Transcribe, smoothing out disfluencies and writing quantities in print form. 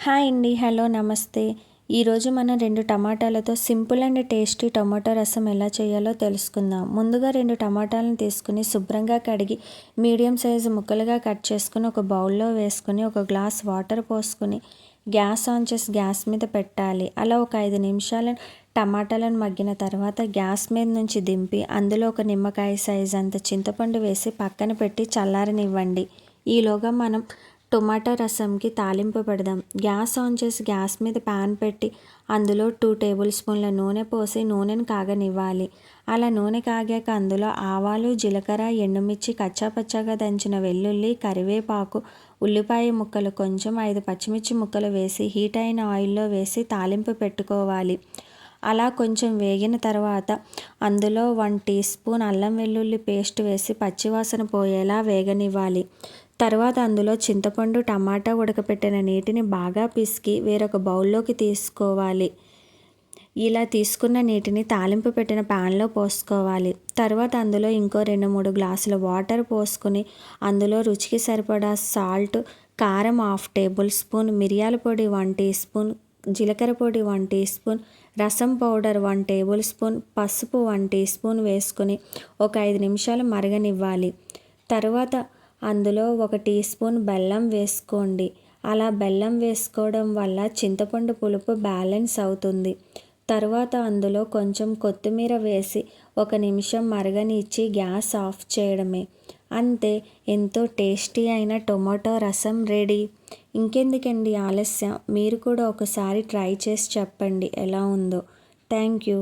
Hi అండి. Hello నమస్తే. ఈరోజు మనం 2 టమాటాలతో సింపుల్ అండ్ టేస్టీ టొమాటో రసం ఎలా చేయాలో తెలుసుకుందాం. ముందుగా 2 టమాటాలను తీసుకుని శుభ్రంగా కడిగి మీడియం సైజు ముక్కలుగా కట్ చేసుకుని ఒక బౌల్లో వేసుకుని ఒక గ్లాస్ వాటర్ పోసుకుని గ్యాస్ ఆన్ చేసి గ్యాస్ మీద పెట్టాలి. అలా ఒక 5 నిమిషాలు టమాటాలను మగ్గిన తర్వాత గ్యాస్ మీద నుంచి దింపి అందులో ఒక నిమ్మకాయ సైజ్ అంత చింతపండు వేసి పక్కన పెట్టి చల్లారనివ్వండి. ఈలోగా మనం టొమాటో రసంకి తాలింపు పెడదాం. గ్యాస్ ఆన్ చేసి గ్యాస్ మీద ప్యాన్ పెట్టి అందులో 2 టేబుల్ స్పూన్ల నూనె పోసి నూనెను కాగనివ్వాలి. అలా నూనె కాగాక అందులో ఆవాలు, జీలకర్ర, ఎండుమిర్చి, కచ్చాపచ్చాగా దంచిన వెల్లుల్లి, కరివేపాకు, ఉల్లిపాయ ముక్కలు కొంచెం 5 పచ్చిమిర్చి ముక్కలు వేసి హీట్ అయిన ఆయిల్లో వేసి తాలింపు పెట్టుకోవాలి. అలా కొంచెం వేగిన తర్వాత అందులో 1 టీ స్పూన్ అల్లం వెల్లుల్లి పేస్ట్ వేసి పచ్చివాసన పోయేలా వేగనివ్వాలి. తర్వాత అందులో చింతపండు, టమాటా, ఉడకపెట్టిన నీటిని బాగా పిసికి వేరొక బౌల్లోకి తీసుకోవాలి. ఇలా తీసుకున్న నీటిని తాలింపు పెట్టిన ప్యాన్లో పోసుకోవాలి. తర్వాత అందులో ఇంకో 2-3 గ్లాసుల వాటర్ పోసుకుని అందులో రుచికి సరిపడా సాల్ట్, కారం 1/2 టేబుల్ స్పూన్, మిరియాల పొడి 1 టీ స్పూన్, జీలకర్ర పొడి 1 టీ స్పూన్, రసం పౌడర్ 1 టేబుల్ స్పూన్, పసుపు 1 టీ స్పూన్ వేసుకుని ఒక 5 నిమిషాలు మరగనివ్వాలి. తర్వాత అందులో 1 టీ స్పూన్ బెల్లం వేసుకోండి. అలా బెల్లం వేసుకోవడం వల్ల చింతపండు పులుపు బ్యాలెన్స్ అవుతుంది. తర్వాత అందులో కొంచెం కొత్తిమీర వేసి 1 నిమిషం మరగనిచ్చి గ్యాస్ ఆఫ్ చేయడమే. అంతే, ఎంతో టేస్టీ అయిన టొమాటో రసం రెడీ. ఇంకెందుకండి ఆలస్యం, మీరు కూడా ఒకసారి ట్రై చేసి చెప్పండి ఎలా ఉందో. Thank you.